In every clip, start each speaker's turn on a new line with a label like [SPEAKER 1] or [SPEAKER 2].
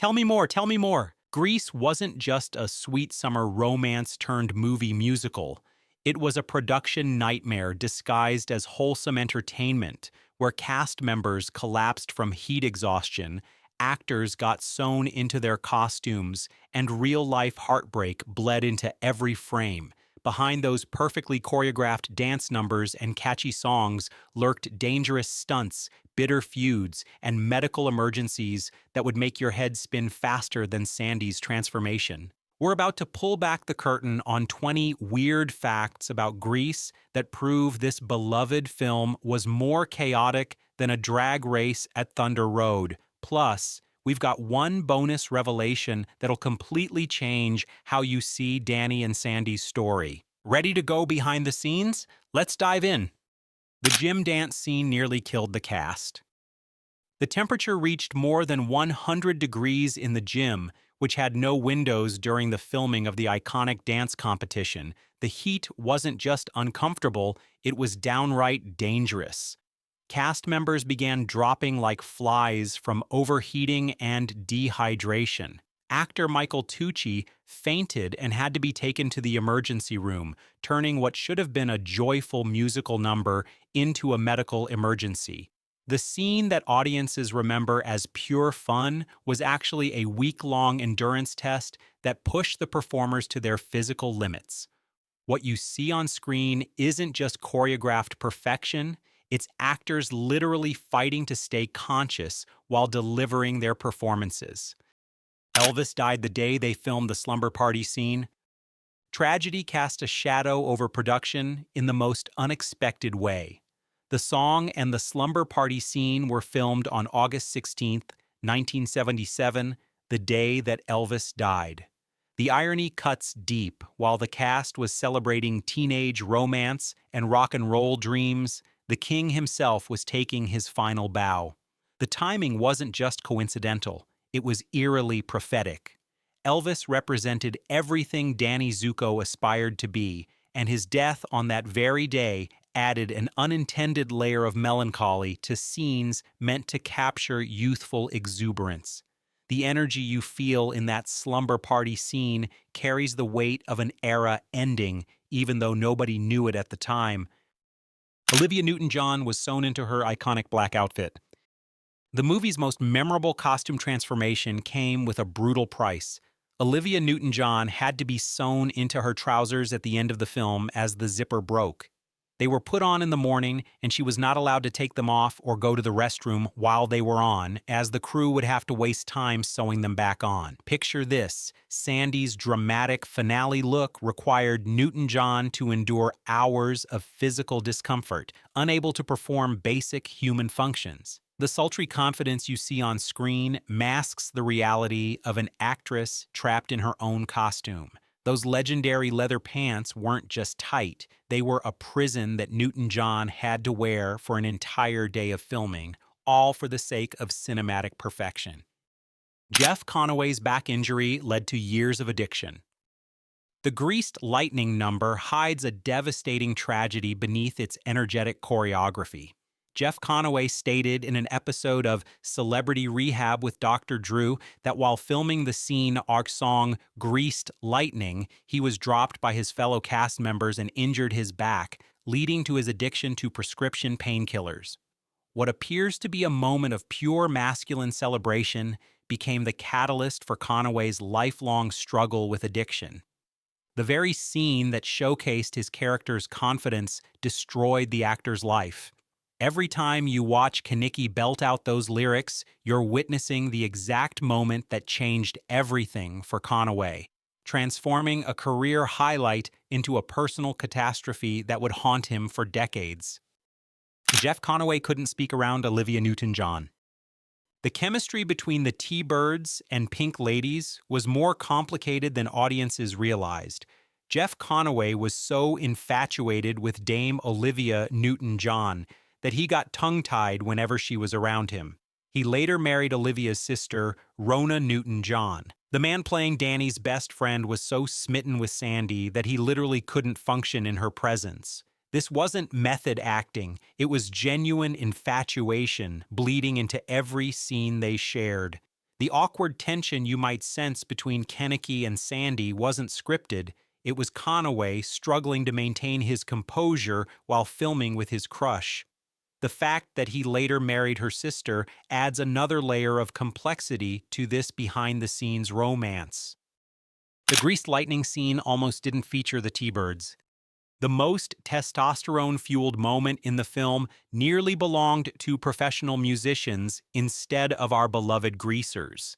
[SPEAKER 1] Tell me more, tell me more. Grease wasn't just a sweet summer romance turned movie musical. It was a production nightmare disguised as wholesome entertainment, where cast members collapsed from heat exhaustion, actors got sewn into their costumes, and real-life heartbreak bled into every frame. Behind those perfectly choreographed dance numbers and catchy songs lurked dangerous stunts, bitter feuds, and medical emergencies that would make your head spin faster than Sandy's transformation. We're about to pull back the curtain on 20 weird facts about Grease that prove this beloved film was more chaotic than a drag race at Thunder Road. Plus, we've got one bonus revelation that'll completely change how you see Danny and Sandy's story. Ready to go behind the scenes? Let's dive in. The gym dance scene nearly killed the cast. The temperature reached more than 100 degrees in the gym, which had no windows during the filming of the iconic dance competition. The heat wasn't just uncomfortable, it was downright dangerous. Cast members began dropping like flies from overheating and dehydration. Actor Michael Tucci fainted and had to be taken to the emergency room, turning what should have been a joyful musical number into a medical emergency. The scene that audiences remember as pure fun was actually a week-long endurance test that pushed the performers to their physical limits. What you see on screen isn't just choreographed perfection, it's actors literally fighting to stay conscious while delivering their performances. Elvis died the day they filmed the slumber party scene. Tragedy cast a shadow over production in the most unexpected way. The song and the slumber party scene were filmed on August 16, 1977, the day that Elvis died. The irony cuts deep. While the cast was celebrating teenage romance and rock and roll dreams, the king himself was taking his final bow. The timing wasn't just coincidental, it was eerily prophetic. Elvis represented everything Danny Zuko aspired to be, and his death on that very day added an unintended layer of melancholy to scenes meant to capture youthful exuberance. The energy you feel in that slumber party scene carries the weight of an era ending, even though nobody knew it at the time. Olivia Newton-John was sewn into her iconic black outfit. The movie's most memorable costume transformation came with a brutal price. Olivia Newton-John had to be sewn into her trousers at the end of the film as the zipper broke. They were put on in the morning, and she was not allowed to take them off or go to the restroom while they were on, as the crew would have to waste time sewing them back on. Picture this: Sandy's dramatic finale look required Newton-John to endure hours of physical discomfort, unable to perform basic human functions. The sultry confidence you see on screen masks the reality of an actress trapped in her own costume. Those legendary leather pants weren't just tight, they were a prison that Newton-John had to wear for an entire day of filming, all for the sake of cinematic perfection. Jeff Conaway's back injury led to years of addiction. The greased lightning number hides a devastating tragedy beneath its energetic choreography. Jeff Conaway stated in an episode of Celebrity Rehab with Dr. Drew that while filming the scene our song Greased Lightning, he was dropped by his fellow cast members and injured his back, leading to his addiction to prescription painkillers. What appears to be a moment of pure masculine celebration became the catalyst for Conaway's lifelong struggle with addiction. The very scene that showcased his character's confidence destroyed the actor's life. Every time you watch Kenickie belt out those lyrics, you're witnessing the exact moment that changed everything for Conaway, transforming a career highlight into a personal catastrophe that would haunt him for decades. Jeff Conaway couldn't speak around Olivia Newton-John. The chemistry between the T-Birds and Pink Ladies was more complicated than audiences realized. Jeff Conaway was so infatuated with Dame Olivia Newton-John that he got tongue-tied whenever she was around him. He later married Olivia's sister, Rona Newton-John. The man playing Danny's best friend was so smitten with Sandy that he literally couldn't function in her presence. This wasn't method acting, it was genuine infatuation bleeding into every scene they shared. The awkward tension you might sense between Kenickie and Sandy wasn't scripted. It was Conaway struggling to maintain his composure while filming with his crush. The fact that he later married her sister adds another layer of complexity to this behind-the-scenes romance. The Greased Lightning scene almost didn't feature the T-Birds. The most testosterone-fueled moment in the film nearly belonged to professional musicians instead of our beloved greasers.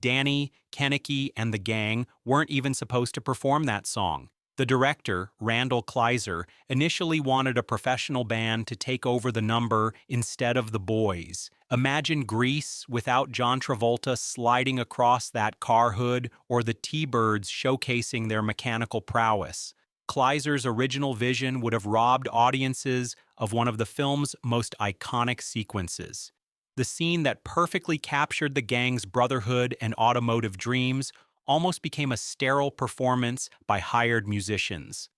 [SPEAKER 1] Danny, Kenickie, and the gang weren't even supposed to perform that song. The director, Randall Kleiser, initially wanted a professional band to take over the number instead of the boys. Imagine Grease without John Travolta sliding across that car hood or the T-Birds showcasing their mechanical prowess. Kleiser's original vision would have robbed audiences of one of the film's most iconic sequences. The scene that perfectly captured the gang's brotherhood and automotive dreams almost became a sterile performance by hired musicians.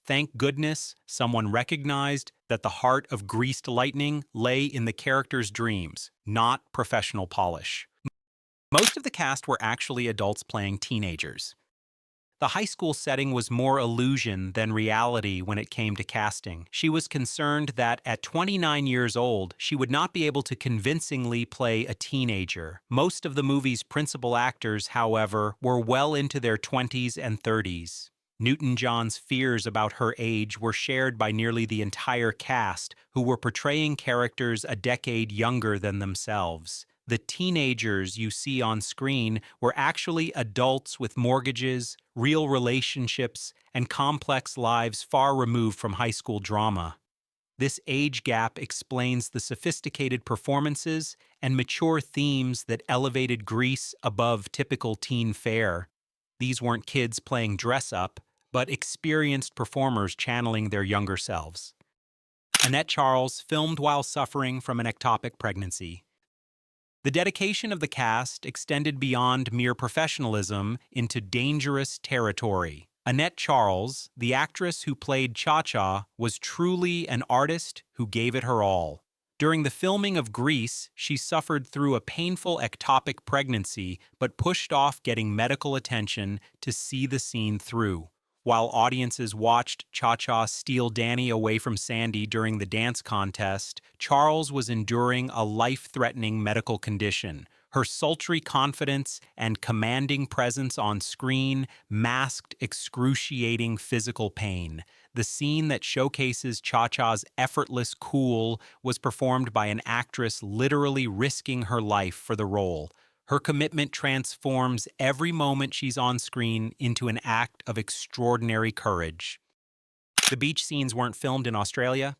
[SPEAKER 1] Thank goodness someone recognized that the heart of Greased Lightning lay in the characters' dreams, not professional polish. Most of the cast were actually adults playing teenagers. The high school setting was more illusion than reality when it came to casting. She was concerned that at 29 years old, she would not be able to convincingly play a teenager. Most of the movie's principal actors, however, were well into their 20s and 30s. Newton-John's fears about her age were shared by nearly the entire cast, who were portraying characters a decade younger than themselves. The teenagers you see on screen were actually adults with mortgages, real relationships, and complex lives far removed from high school drama. This age gap explains the sophisticated performances and mature themes that elevated Grease above typical teen fare. These weren't kids playing dress-up, but experienced performers channeling their younger selves. Annette Charles filmed while suffering from an ectopic pregnancy. The dedication of the cast extended beyond mere professionalism into dangerous territory. Annette Charles, the actress who played Cha-Cha, was truly an artist who gave it her all. During the filming of Grease, she suffered through a painful ectopic pregnancy but pushed off getting medical attention to see the scene through. While audiences watched Cha-Cha steal Danny away from Sandy during the dance contest, Charles was enduring a life-threatening medical condition. Her sultry confidence and commanding presence on screen masked excruciating physical pain. The scene that showcases Cha-Cha's effortless cool was performed by an actress literally risking her life for the role. Her commitment transforms every moment she's on screen into an act of extraordinary courage. The beach scenes weren't filmed in Australia.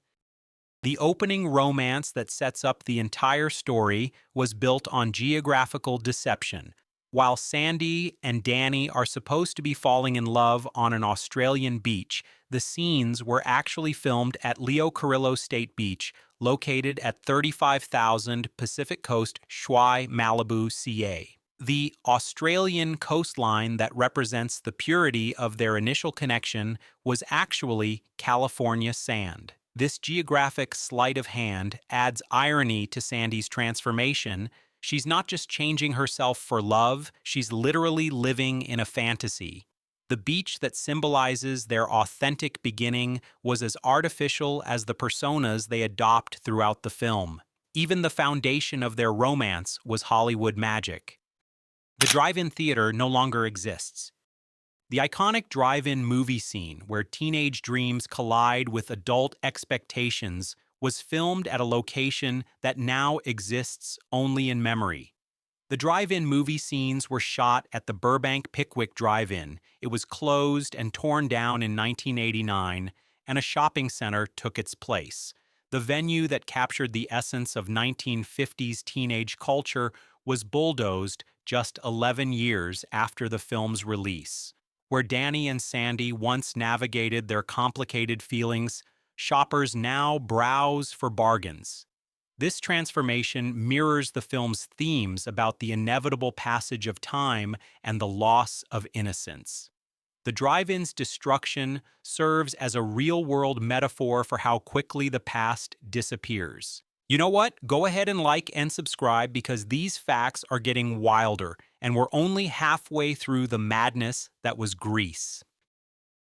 [SPEAKER 1] The opening romance that sets up the entire story was built on geographical deception. While Sandy and Danny are supposed to be falling in love on an Australian beach, the scenes were actually filmed at Leo Carrillo State Beach, located at 35,000 Pacific Coast, Shuai, Malibu, CA. The Australian coastline that represents the purity of their initial connection was actually California sand. This geographic sleight of hand adds irony to Sandy's transformation. She's not just changing herself for love, she's literally living in a fantasy. The beach that symbolizes their authentic beginning was as artificial as the personas they adopt throughout the film. Even the foundation of their romance was Hollywood magic. The drive-in theater no longer exists. The iconic drive-in movie scene where teenage dreams collide with adult expectations was filmed at a location that now exists only in memory. The drive-in movie scenes were shot at the Burbank Pickwick Drive-In. It was closed and torn down in 1989, and a shopping center took its place. The venue that captured the essence of 1950s teenage culture was bulldozed just 11 years after the film's release. Where Danny and Sandy once navigated their complicated feelings, shoppers now browse for bargains. This transformation mirrors the film's themes about the inevitable passage of time and the loss of innocence. The drive-in's destruction serves as a real-world metaphor for how quickly the past disappears. You know what? Go ahead and like and subscribe because these facts are getting wilder, and we're only halfway through the madness that was Grease.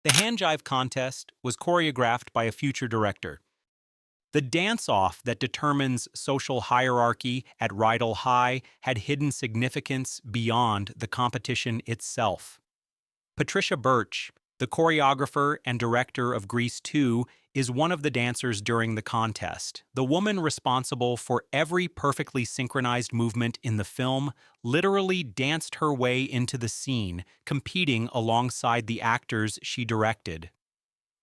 [SPEAKER 1] The hand jive contest was choreographed by a future director. The dance-off that determines social hierarchy at Rydell High had hidden significance beyond the competition itself. Patricia Birch, the choreographer and director of Grease 2, is one of the dancers during the contest. The woman responsible for every perfectly synchronized movement in the film literally danced her way into the scene, competing alongside the actors she directed.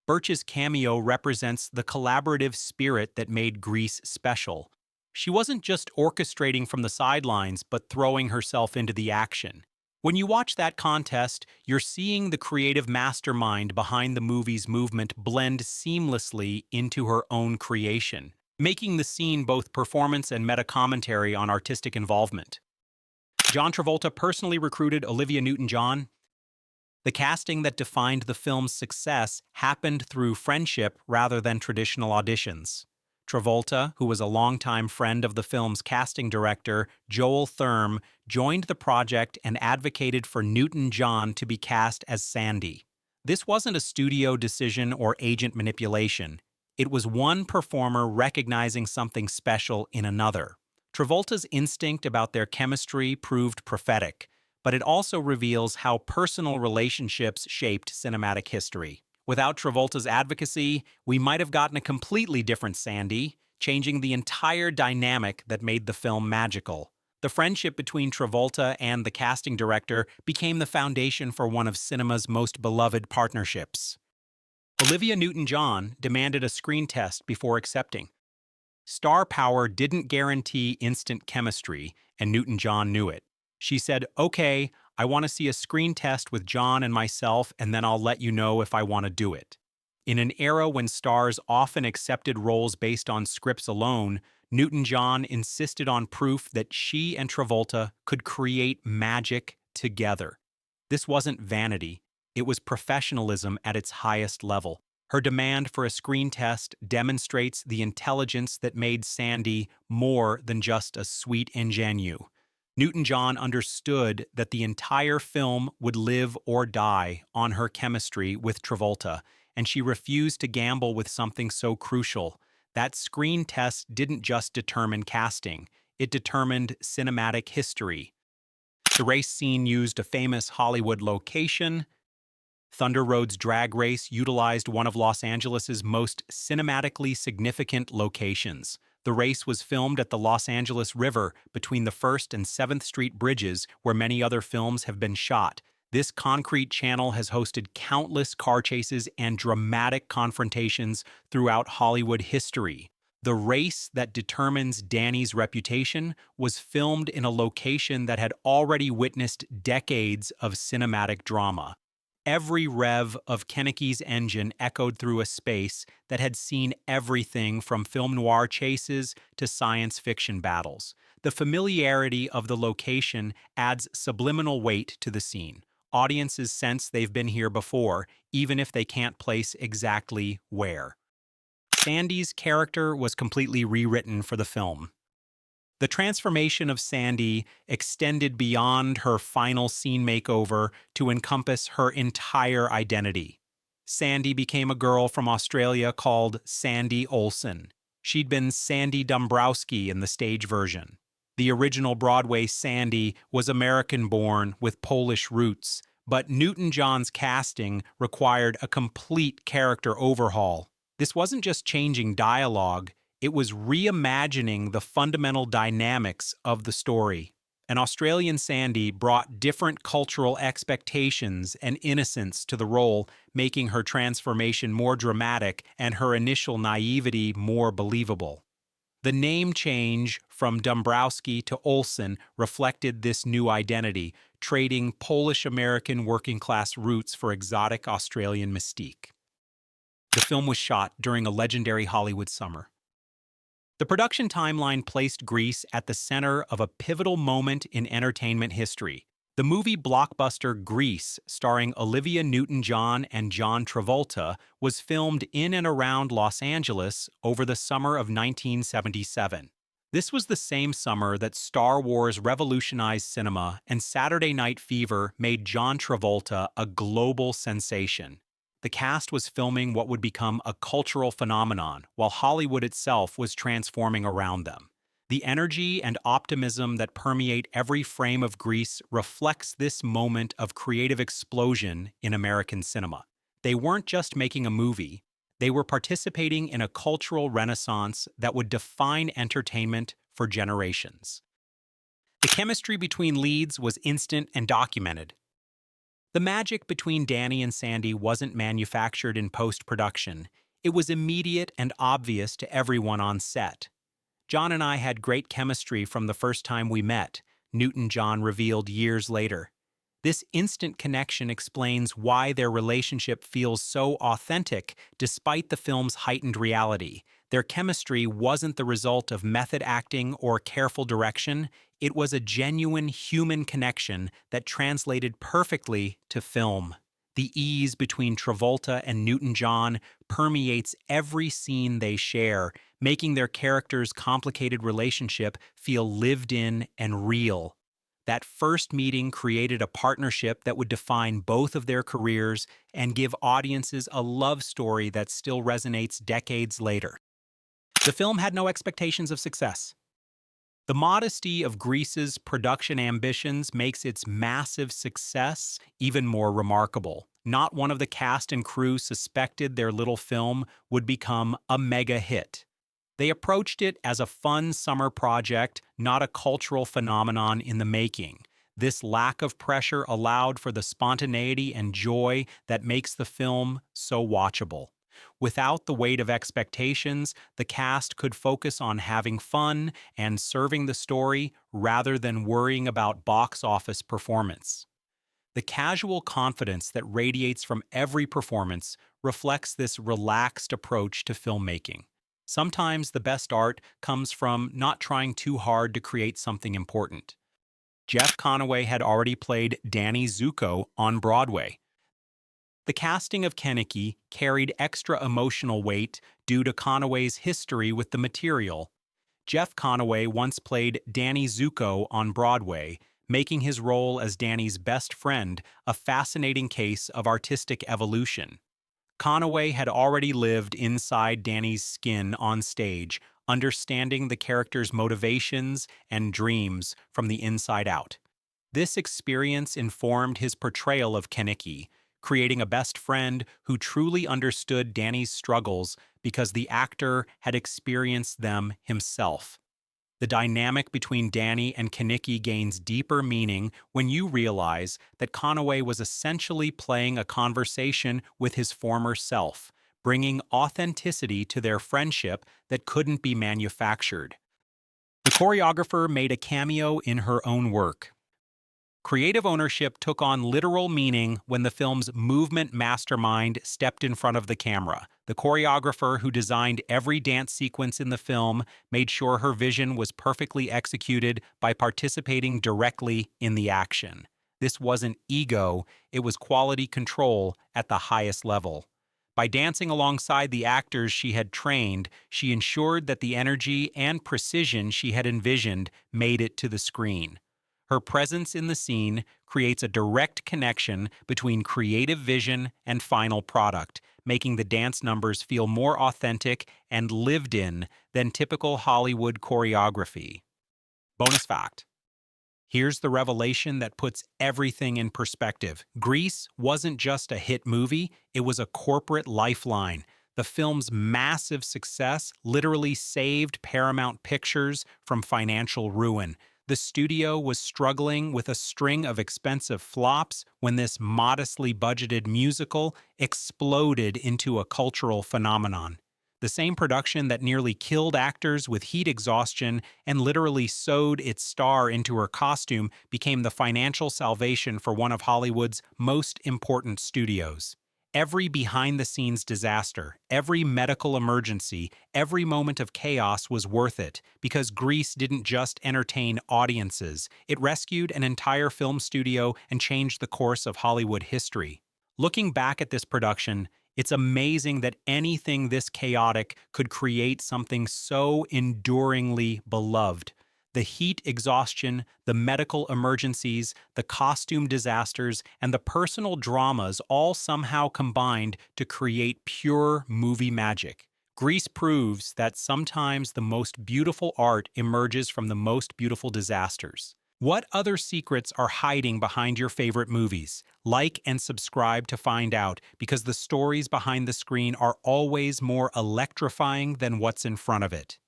[SPEAKER 1] Birch's cameo represents the collaborative spirit that made Grease special. She wasn't just orchestrating from the sidelines, but throwing herself into the action. When you watch that contest, you're seeing the creative mastermind behind the movie's movement blend seamlessly into her own creation, making the scene both performance and meta-commentary on artistic involvement. John Travolta personally recruited Olivia Newton-John. The casting that defined the film's success happened through friendship rather than traditional auditions. Travolta, who was a longtime friend of the film's casting director, Joel Thurm, joined the project and advocated for Newton-John to be cast as Sandy. This wasn't a studio decision or agent manipulation. It was one performer recognizing something special in another. Travolta's instinct about their chemistry proved prophetic, but it also reveals how personal relationships shaped cinematic history. Without Travolta's advocacy, we might have gotten a completely different Sandy, changing the entire dynamic that made the film magical. The friendship between Travolta and the casting director became the foundation for one of cinema's most beloved partnerships. Olivia Newton-John demanded a screen test before accepting. Star power didn't guarantee instant chemistry, and Newton-John knew it. She said, "Okay, I want to see a screen test with John and myself, and then I'll let you know if I want to do it." In an era when stars often accepted roles based on scripts alone, Newton-John insisted on proof that she and Travolta could create magic together. This wasn't vanity, it was professionalism at its highest level. Her demand for a screen test demonstrates the intelligence that made Sandy more than just a sweet ingenue. Newton-John understood that the entire film would live or die on her chemistry with Travolta, and she refused to gamble with something so crucial. That screen test didn't just determine casting, it determined cinematic history. The race scene used a famous Hollywood location. Thunder Road's drag race utilized one of Los Angeles's most cinematically significant locations. The race was filmed at the Los Angeles River between the 1st and 7th Street bridges, where many other films have been shot. This concrete channel has hosted countless car chases and dramatic confrontations throughout Hollywood history. The race that determines Danny's reputation was filmed in a location that had already witnessed decades of cinematic drama. Every rev of Kenicki's engine echoed through a space that had seen everything from film noir chases to science fiction battles. The familiarity of the location adds subliminal weight to the scene. Audiences sense they've been here before, even if they can't place exactly where. Sandy's character was completely rewritten for the film. The transformation of Sandy extended beyond her final scene makeover to encompass her entire identity. Sandy became a girl from Australia called Sandy Olsen. She'd been Sandy Dombrowski in the stage version. The original Broadway Sandy was American-born with Polish roots, but Newton-John's casting required a complete character overhaul. This wasn't just changing dialogue, it was reimagining the fundamental dynamics of the story. An Australian Sandy brought different cultural expectations and innocence to the role, making her transformation more dramatic and her initial naivety more believable. The name change from Dombrowski to Olsen reflected this new identity, trading Polish-American working-class roots for exotic Australian mystique. The film was shot during a legendary Hollywood summer. The production timeline placed Grease at the center of a pivotal moment in entertainment history. The movie blockbuster Grease, starring Olivia Newton-John and John Travolta, was filmed in and around Los Angeles over the summer of 1977. This was the same summer that Star Wars revolutionized cinema and Saturday Night Fever made John Travolta a global sensation. The cast was filming what would become a cultural phenomenon, while Hollywood itself was transforming around them. The energy and optimism that permeate every frame of Grease reflects this moment of creative explosion in American cinema. They weren't just making a movie, they were participating in a cultural renaissance that would define entertainment for generations. The chemistry between leads was instant and documented. The magic between Danny and Sandy wasn't manufactured in post-production. It was immediate and obvious to everyone on set. John and I had great chemistry from the first time we met, Newton-John revealed years later. This instant connection explains why their relationship feels so authentic despite the film's heightened reality. Their chemistry wasn't the result of method acting or careful direction. It was a genuine human connection that translated perfectly to film. The ease between Travolta and Newton-John permeates every scene they share, making their characters' complicated relationship feel lived in and real. That first meeting created a partnership that would define both of their careers and give audiences a love story that still resonates decades later. The film had no expectations of success. The modesty of Grease's production ambitions makes its massive success even more remarkable. Not one of the cast and crew suspected their little film would become a mega hit. They approached it as a fun summer project, not a cultural phenomenon in the making. This lack of pressure allowed for the spontaneity and joy that makes the film so watchable. Without the weight of expectations, the cast could focus on having fun and serving the story rather than worrying about box office performance. The casual confidence that radiates from every performance reflects this relaxed approach to filmmaking. Sometimes the best art comes from not trying too hard to create something important. Jeff Conaway had already played Danny Zuko on Broadway. The casting of Kenickie carried extra emotional weight due to Conaway's history with the material. Jeff Conaway once played Danny Zuko on Broadway, making his role as Danny's best friend a fascinating case of artistic evolution. Conaway had already lived inside Danny's skin on stage, understanding the character's motivations and dreams from the inside out. This experience informed his portrayal of Kenickie, creating a best friend who truly understood Danny's struggles because the actor had experienced them himself. The dynamic between Danny and Kenickie gains deeper meaning when you realize that Conaway was essentially playing a conversation with his former self, bringing authenticity to their friendship that couldn't be manufactured. The choreographer made a cameo in her own work. Creative ownership took on literal meaning when the film's movement mastermind stepped in front of the camera. The choreographer who designed every dance sequence in the film made sure her vision was perfectly executed by participating directly in the action. This wasn't ego, it was quality control at the highest level. By dancing alongside the actors she had trained, she ensured that the energy and precision she had envisioned made it to the screen. Her presence in the scene creates a direct connection between creative vision and final product, making the dance numbers feel more authentic and lived in than typical Hollywood choreography. Bonus fact. Here's the revelation that puts everything in perspective. Grease wasn't just a hit movie, it was a corporate lifeline. The film's massive success literally saved Paramount Pictures from financial ruin. The studio was struggling with a string of expensive flops when this modestly budgeted musical exploded into a cultural phenomenon. The same production that nearly killed actors with heat exhaustion and literally sewed its star into her costume became the financial salvation for one of Hollywood's most important studios. Every behind-the-scenes disaster, every medical emergency, every moment of chaos was worth it, because Grease didn't just entertain audiences, it rescued an entire film studio and changed the course of Hollywood history. Looking back at this production, it's amazing that anything this chaotic could create something so enduringly beloved. The heat exhaustion, the medical emergencies, the costume disasters, and the personal dramas all somehow combined to create pure movie magic. Grease proves that sometimes the most beautiful art emerges from the most beautiful disasters. What other secrets are hiding behind your favorite movies? Like and subscribe to find out, because the stories behind the screen are always more electrifying than what's in front of it.